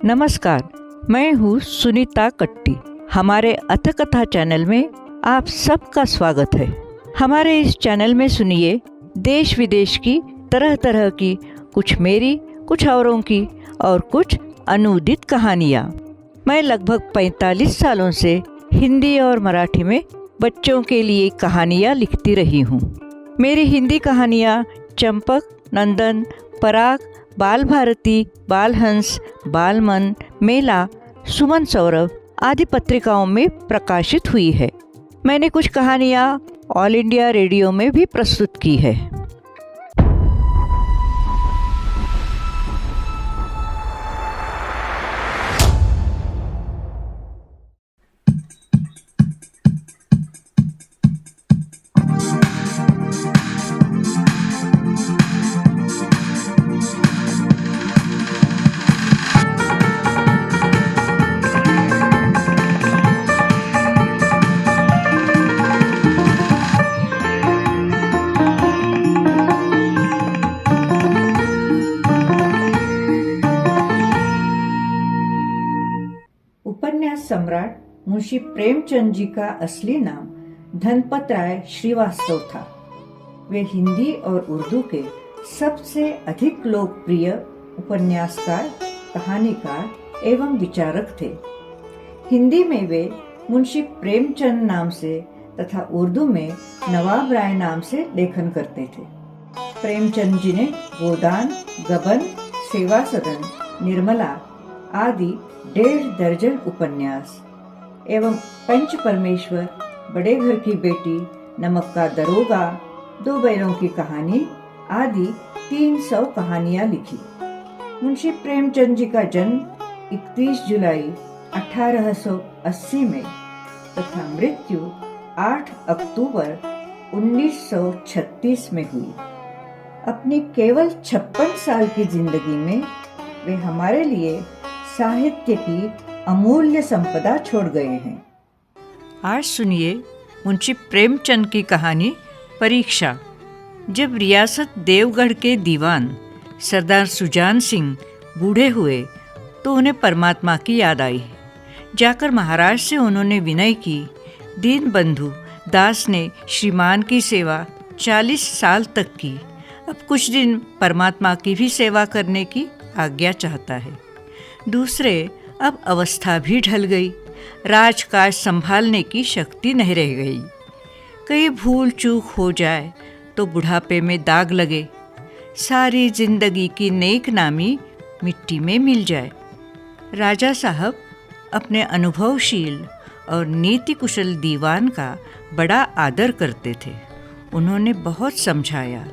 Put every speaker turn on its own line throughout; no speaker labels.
नमस्कार, मैं हूँ सुनीता कट्टी। हमारे अथकथा चैनल में आप सबका स्वागत है। हमारे इस चैनल में सुनिए देश विदेश की तरह तरह की, कुछ मेरी, कुछ औरों की और कुछ अनूदित कहानियाँ। मैं लगभग 45 सालों से हिंदी और मराठी में बच्चों के लिए कहानियाँ लिखती रही हूँ। मेरी हिंदी कहानियाँ चंपक, नंदन, पराग, बाल भारती, बालहंस, बालमन, मेला, सुमन सौरभ आदि पत्रिकाओं में प्रकाशित हुई है। मैंने कुछ कहानियाँ ऑल इंडिया रेडियो में भी प्रस्तुत की है। उपन्यास सम्राट मुंशी प्रेमचंद जी का असली नाम धनपत राय श्रीवास्तव था। वे हिंदी और उर्दू के सबसे अधिक लोकप्रिय उपन्यासकार, कहानीकार एवं विचारक थे। हिंदी में वे मुंशी प्रेमचंद नाम से तथा उर्दू में नवाब राय नाम से लेखन करते थे। प्रेमचंद जी ने गोदान, गबन, सेवा सदन, निर्मला आदि 1.5 दर्जन उपन्यास एवं पंच परमेश्वर, बड़े घर की बेटी, नमक का दरोगा, 2 बैलों की कहानी आदि 300 कहानियां लिखी। मुंशी प्रेमचंद जी का जन्म 31 जुलाई 1880 में तथा मृत्यु 8 अक्टूबर 1936 में हुई। अपनी केवल 56 साल की जिंदगी में वे हमारे लिए साहित्य की अमूल्य संपदा छोड़ गए हैं। आज सुनिए मुंशी प्रेमचंद की कहानी परीक्षा। जब रियासत देवगढ़ के दीवान सरदार सुजान सिंह बूढ़े हुए तो उन्हें परमात्मा की याद आई। जाकर महाराज से उन्होंने विनय की। दीनबंधु दास ने श्रीमान की सेवा 40 साल तक की। अब कुछ दिन परमात्मा की भी सेवा करने की आज्ञा चाहता है। दूसरे, अब अवस्था भी ढल गई, राजकाज संभालने की शक्ति नहीं रह गई। कहीं भूल चूक हो जाए तो बुढ़ापे में दाग लगे, सारी जिंदगी की नेक नामी मिट्टी में मिल जाए। राजा साहब अपने अनुभवशील और नीति कुशल दीवान का बड़ा आदर करते थे। उन्होंने बहुत समझाया,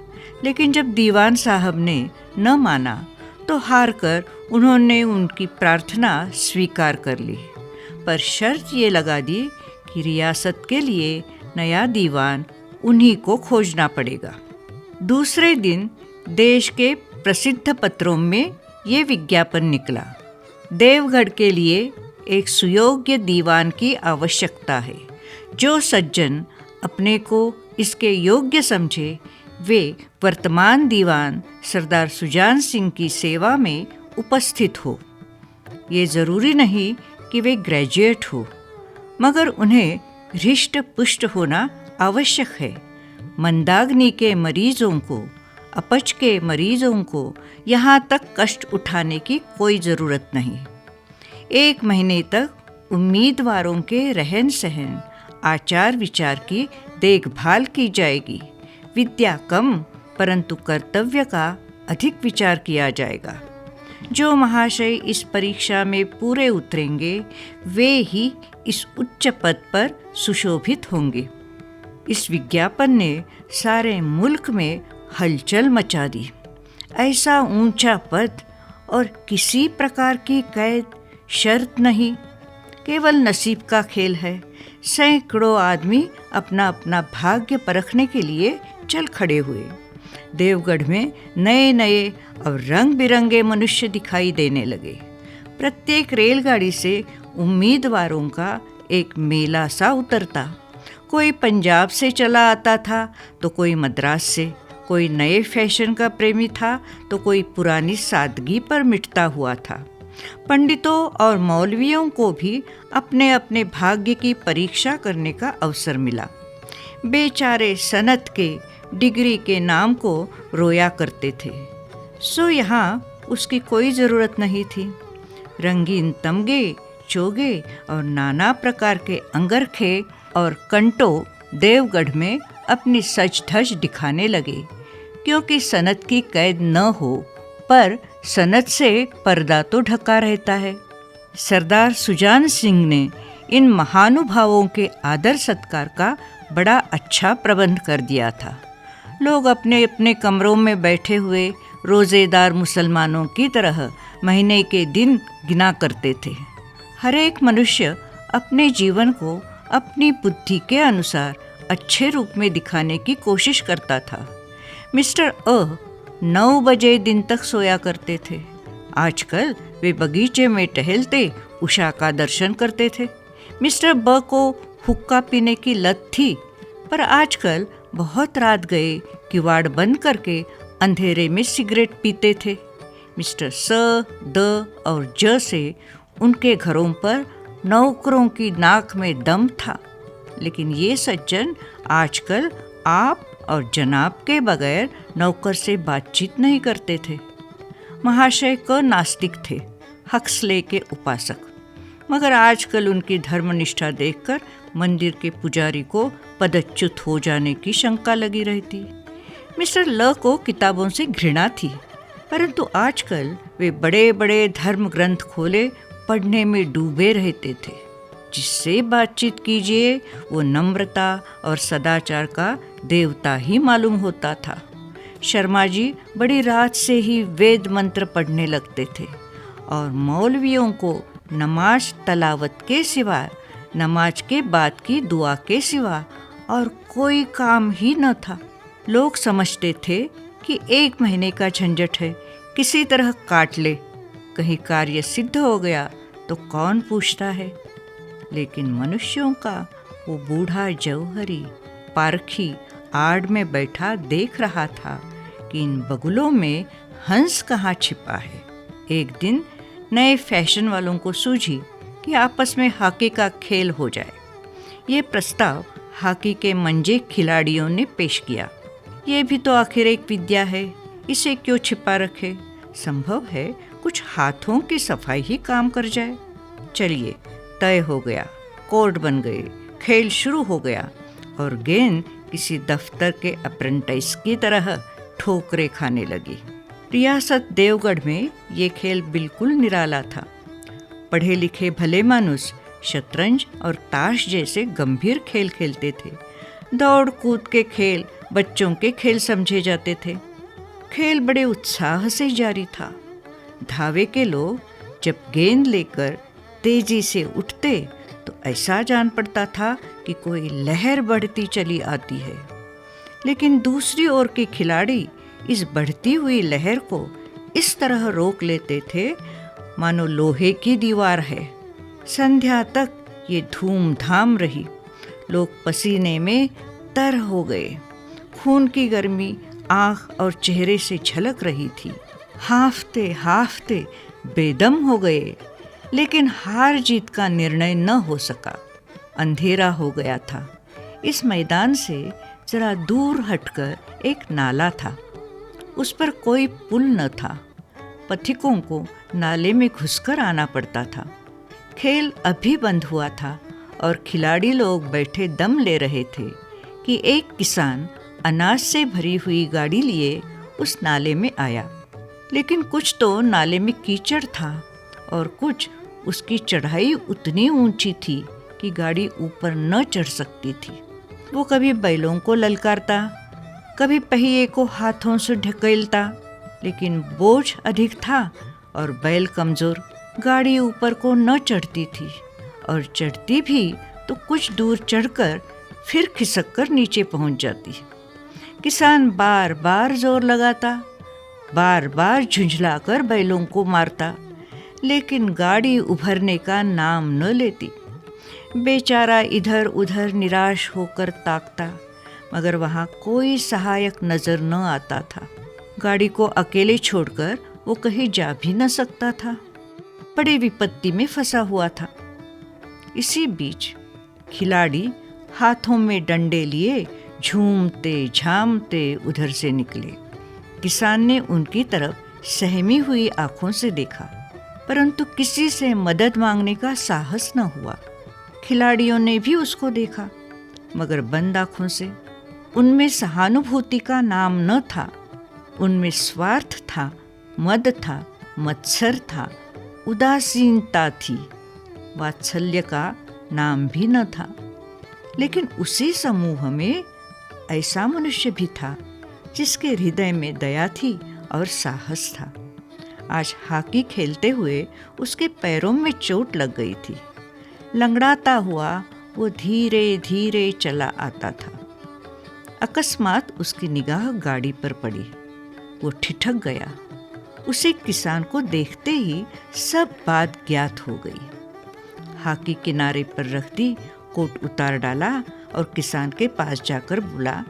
लेकिन जब दीवान साहब ने न माना तो हार कर उन्होंने उनकी प्रार्थना स्वीकार कर ली, पर शर्त ये लगा दी कि रियासत के लिए नया दीवान उन्हीं को खोजना पड़ेगा। दूसरे दिन देश के प्रसिद्ध पत्रों में ये विज्ञापन निकला, देवगढ़ के लिए एक सुयोग्य दीवान की आवश्यकता है। जो सज्जन अपने को इसके योग्य समझे वे वर्तमान दीवान सरदार सुजान सिंह की सेवा में उपस्थित हो। ये ज़रूरी नहीं कि वे ग्रेजुएट हो, मगर उन्हें हृष्ट पुष्ट होना आवश्यक है। मंदाग्नि के मरीजों को, अपच के मरीजों को यहाँ तक कष्ट उठाने की कोई ज़रूरत नहीं। 1 महीने तक उम्मीदवारों के रहन सहन, आचार विचार की देखभाल की जाएगी। विद्या कम परंतु कर्तव्य का अधिक विचार किया जाएगा। जो महाशय इस परीक्षा में पूरे उतरेंगे वे ही इस उच्च पद पर सुशोभित होंगे। इस विज्ञापन ने सारे मुल्क में हलचल मचा दी। ऐसा ऊंचा पद और किसी प्रकार की कैद शर्त नहीं, केवल नसीब का खेल है। सैकड़ों आदमी अपना अपना भाग्य परखने के लिए चल खड़े हुए। देवगढ़ में नए नए और रंग बिरंगे मनुष्य दिखाई देने लगे। प्रत्येक रेलगाड़ी से उम्मीदवारों का एक मेला सा उतरता। कोई पंजाब से चला आता था तो कोई मद्रास से, कोई नए फैशन का प्रेमी था तो कोई पुरानी सादगी पर मिटता हुआ था। पंडितों और मौलवियों को भी अपने अपने भाग्य की परीक्षा करने का अवसर मिला। बेचारे सनत के डिग्री के नाम को रोया करते थे, सो यहाँ उसकी कोई ज़रूरत नहीं थी। रंगीन तमगे, चोगे और नाना प्रकार के अंगरखे और कंटो देवगढ़ में अपनी सज धज दिखाने लगे, क्योंकि सनत की कैद न हो पर सनत से पर्दा तो ढका रहता है। सरदार सुजान सिंह ने इन महानुभावों के आदर सत्कार का बड़ा अच्छा प्रबंध कर दिया था। लोग अपने अपने कमरों में बैठे हुए रोज़ेदार मुसलमानों की तरह महीने के दिन गिना करते थे। हर एक मनुष्य अपने जीवन को अपनी बुद्धि के अनुसार अच्छे रूप में दिखाने की कोशिश करता था। मिस्टर 9 बजे दिन तक सोया करते थे। आजकल वे बगीचे में टहलते उषा का दर्शन करते थे। मिस्टर ब को हुक्का पीने की लत थी, पर आजकल बहुत रात गए किवाड़ बंद करके अंधेरे में सिगरेट पीते थे। मिस्टर स, द और ज से उनके घरों पर नौकरों की नाक में दम था, लेकिन ये सज्जन आजकल आप और जनाब के बगैर नौकर से बातचीत नहीं करते थे। महाशय क नास्तिक थे, हक्सले के उपासक, मगर आजकल उनकी धर्मनिष्ठा देखकर मंदिर के पुजारी को पदच्युत हो जाने की शंका लगी रहती। मिस्टर ल को किताबों से घृणा थी, परंतु आजकल वे बड़े बड़े धर्म ग्रंथ खोले पढ़ने में डूबे रहते थे। जिससे बातचीत कीजिए वो नम्रता और सदाचार का देवता ही मालूम होता था। शर्मा जी बड़ी रात से ही वेद मंत्र पढ़ने लगते थे और मौलवियों को नमाज तलावत के सिवा, नमाज के बाद की दुआ के सिवा और कोई काम ही न था। लोग समझते थे कि 1 महीने का झंझट है, किसी तरह काट ले, कहीं कार्य सिद्ध हो गया तो कौन पूछता है। लेकिन मनुष्यों का वो बूढ़ा जौहरी पारखी आड़ में बैठा देख रहा था कि इन बगुलों में हंस कहाँ छिपा है। एक दिन नए फैशन वालों को सूझी कि आपस में हॉकी का खेल हो जाए। ये प्रस्ताव हॉकी के मंजे खिलाड़ियों ने पेश किया। ये भी तो आखिर एक विद्या है, इसे क्यों छिपा रखे। संभव है कुछ हाथों की सफाई ही काम कर जाए। चलिए, तय हो गया, कोर्ट बन गए, खेल शुरू हो गया और गेंद किसी दफ्तर के अप्रेंटिस की तरह ठोकरे खाने लगी। रियासत देवगढ़ में ये खेल बिल्कुल निराला था। पढ़े लिखे भले मानुस शतरंज और ताश जैसे गंभीर खेल खेलते थे। दौड़ कूद के खेल बच्चों के खेल समझे जाते थे। खेल बड़े उत्साह से जारी था। धावे के लोग जब गेंद लेकर तेजी से उठते तो ऐसा जान पड़ता था कि कोई लहर बढ़ती चली आती है। लेकिन दूसरी ओर के खिलाड़ी इस बढ़ती हुई लहर को इस तरह रोक लेते थे मानो लोहे की दीवार है। संध्या तक ये धूमधाम रही। लोग पसीने में तर हो गए। खून की गर्मी आँख और चेहरे से झलक रही थी। हांफते हांफते बेदम हो गए, लेकिन हार जीत का निर्णय न हो सका। अंधेरा हो गया था। इस मैदान से जरा दूर हटकर एक नाला था। उस पर कोई पुल न था। पथिकों को नाले में घुसकर आना पड़ता था। खेल अभी बंद हुआ था और खिलाड़ी लोग बैठे दम ले रहे थे कि एक किसान अनाज से भरी हुई गाड़ी लिए उस नाले में आया। लेकिन कुछ तो नाले में कीचड़ था और कुछ उसकी चढ़ाई उतनी ऊंची थी कि गाड़ी ऊपर न चढ़ सकती थी। वो कभी बैलों को ललकारता, कभी पहिए को हाथों से ढकेलता, लेकिन बोझ अधिक था और बैल कमज़ोर। गाड़ी ऊपर को न चढ़ती थी और चढ़ती भी तो कुछ दूर चढ़कर फिर खिसक कर नीचे पहुंच जाती। किसान बार बार जोर लगाता, बार बार झुंझलाकर बैलों को मारता, लेकिन गाड़ी उभरने का नाम न लेती। बेचारा इधर उधर निराश होकर ताकता, मगर वहाँ कोई सहायक नजर न आता था। गाड़ी को अकेले छोड़कर वो कहीं जा भी न सकता था, बड़ी विपत्ति में फंसा हुआ था। इसी बीच खिलाड़ी हाथों में डंडे लिए झूमते झामते उधर से निकले। किसान ने उनकी तरफ सहमी हुई आंखों से देखा, परंतु किसी से मदद मांगने का साहस न हुआ। खिलाड़ियों ने भी उसको देखा, मगर बंद आंखों से। उनमें सहानुभूति का नाम न था, उनमें स्वार्थ था, मद था, मत्सर था, उदासीनता थी, वात्सल्य का नाम भी न था। लेकिन उसी समूह में ऐसा मनुष्य भी था जिसके हृदय में दया थी और साहस था। आज हॉकी खेलते हुए उसके पैरों में चोट लग गई थी। लंगड़ाता हुआ वो धीरे धीरे चला आता था। अकस्मात उसकी निगाह गाड़ी पर पड़ी। वो ठिठक गया। उसे किसान को देखते ही सब बात ज्ञात हो गई। हॉकी किनारे पर रख दी, कोट उतार डाला और किसान के पास जाकर बोला,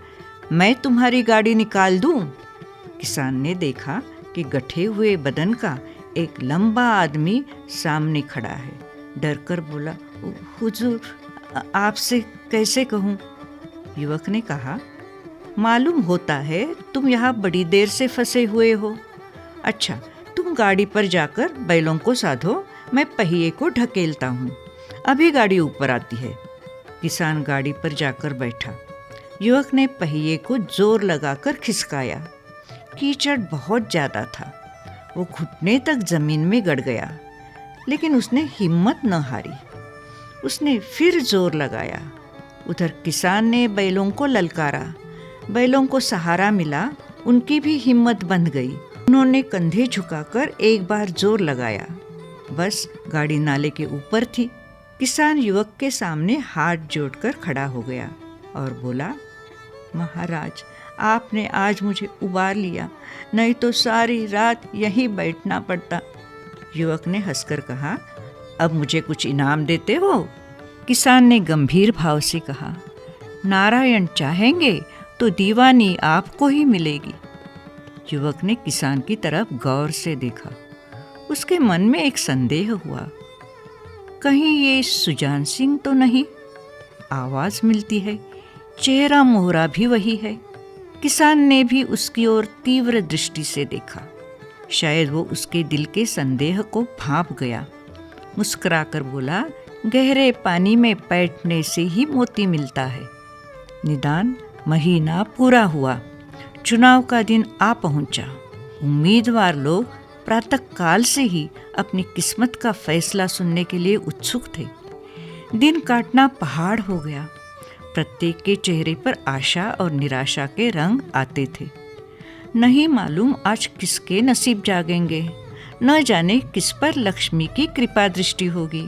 मैं तुम्हारी गाड़ी निकाल दूं? किसान ने देखा कि गठे हुए बदन का एक लंबा आदमी सामने खड़ा है। डर कर बोला, हुजूर, आपसे कैसे कहूँ? युवक ने कहा, मालूम होता है तुम यहाँ बड़ी देर से फंसे हुए हो। अच्छा, तुम गाड़ी पर जाकर बैलों को साधो, मैं पहिए को ढकेलता हूँ, अभी गाड़ी ऊपर आती है। किसान गाड़ी पर जाकर बैठा। युवक ने पहिए को जोर लगाकर खिसकाया। कीचड़ बहुत ज़्यादा था। वो घुटने तक जमीन में गड़ गया, लेकिन उसने हिम्मत न हारी। उसने फिर जोर लगाया। उधर किसान ने बैलों को ललकारा। बैलों को सहारा मिला, उनकी भी हिम्मत बंध गई। उन्होंने कंधे झुकाकर एक बार जोर लगाया। बस गाड़ी नाले के ऊपर थी। किसान युवक के सामने हाथ जोड़कर खड़ा हो गया और बोला, महाराज, आपने आज मुझे उबार लिया, नहीं तो सारी रात यहीं बैठना पड़ता। युवक ने हंसकर कहा, अब मुझे कुछ इनाम देते हो? किसान ने गंभीर भाव से कहा, नारायण चाहेंगे तो दीवानी आपको ही मिलेगी। युवक ने किसान की तरफ गौर से देखा। उसके मन में एक संदेह हुआ, कहीं ये सुजान सिंह तो नहीं? आवाज मिलती है, चेहरा मोहरा भी वही है। किसान ने भी उसकी ओर तीव्र दृष्टि से देखा। शायद वो उसके दिल के संदेह को भांप गया। मुस्कुराकर बोला, गहरे पानी में बैठने से ही मोती मिलता है। निदान महीना पूरा हुआ। चुनाव का दिन आ पहुंचा। उम्मीदवार लोग प्रातःकाल से ही अपनी किस्मत का फैसला सुनने के लिए उत्सुक थे। दिन काटना पहाड़ हो गया। प्रत्येक के चेहरे पर आशा और निराशा के रंग आते थे। नहीं मालूम आज किसके नसीब जागेंगे, न जाने किस पर लक्ष्मी की कृपा दृष्टि होगी।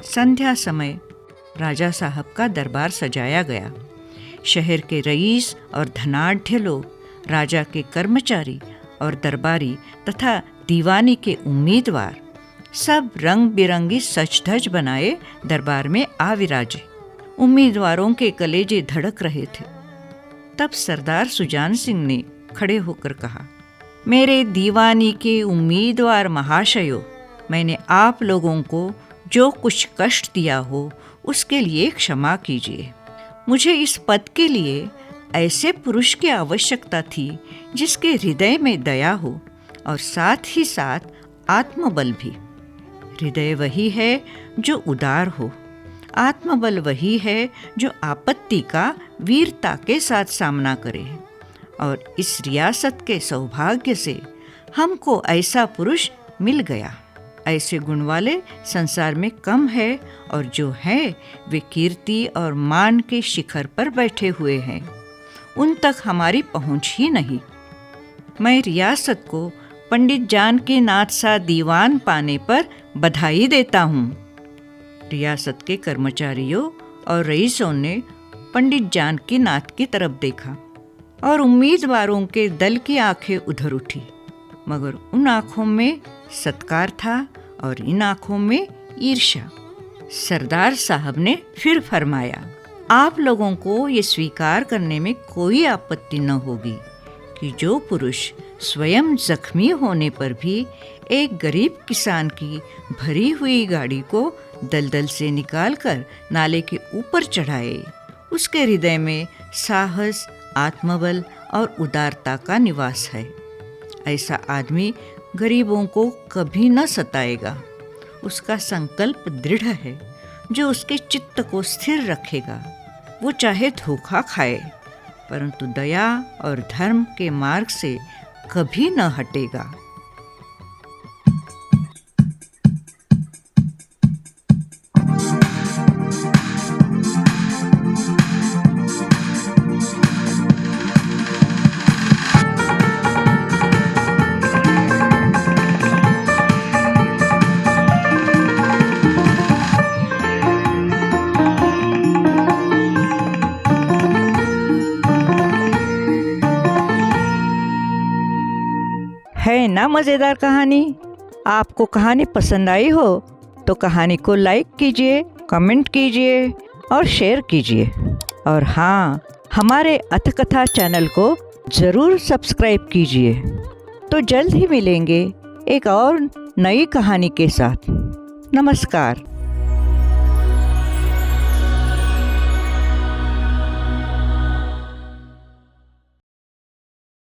संध्या समय राजा साहब का दरबार सजाया गया। शहर के रईस और धनाढ्य लोग, राजा के कर्मचारी और दरबारी तथा दीवानी के उम्मीदवार सब रंग बिरंगी सज धज बनाए दरबार में आ विराजे। उम्मीदवारों के कलेजे धड़क रहे थे। तब सरदार सुजान सिंह ने खड़े होकर कहा, मेरे दीवानी के उम्मीदवार महाशयों, मैंने आप लोगों को जो कुछ कष्ट दिया हो उसके लिए क्षमा कीजिए। मुझे इस पद के लिए ऐसे पुरुष की आवश्यकता थी जिसके हृदय में दया हो और साथ ही साथ आत्मबल भी। हृदय वही है जो उदार हो, आत्मबल वही है जो आपत्ति का वीरता के साथ सामना करे। और इस रियासत के सौभाग्य से हमको ऐसा पुरुष मिल गया। ऐसे गुण वाले संसार में कम है, और जो है वे कीर्ति और मान के शिखर पर बैठे हुए हैं। उन तक हमारी पहुंच ही नहीं। मैं रियासत को पंडित जानकी नाथ सा दीवान पाने पर बधाई देता हूँ। रियासत के कर्मचारियों और रईसों ने पंडित जानकी नाथ की तरफ देखा और उम्मीदवारों के दल की आंखें उधर उठी, मगर उन आंखों में सत्कार था और इन आंखों में ईर्ष्या। सरदार साहब ने फिर फरमाया, आप लोगों को ये स्वीकार करने में कोई आपत्ति न होगी कि जो पुरुष स्वयं जख्मी होने पर भी एक गरीब किसान की भरी हुई गाड़ी को दलदल से निकालकर नाले के ऊपर चढ़ाए, उसके हृदय में साहस, आत्मबल और उदारता का निवास है। ऐसा आदमी गरीबों को कभी न सताएगा। उसका संकल्प दृढ़ है जो उसके चित्त को स्थिर रखेगा। वो चाहे धोखा खाए परंतु दया और धर्म के मार्ग से कभी न हटेगा। है ना मज़ेदार कहानी? आपको कहानी पसंद आई हो तो कहानी को लाइक कीजिए, कमेंट कीजिए और शेयर कीजिए। और हाँ, हमारे अथकथा चैनल को ज़रूर सब्सक्राइब कीजिए। तो जल्द ही मिलेंगे एक और नई कहानी के साथ। नमस्कार।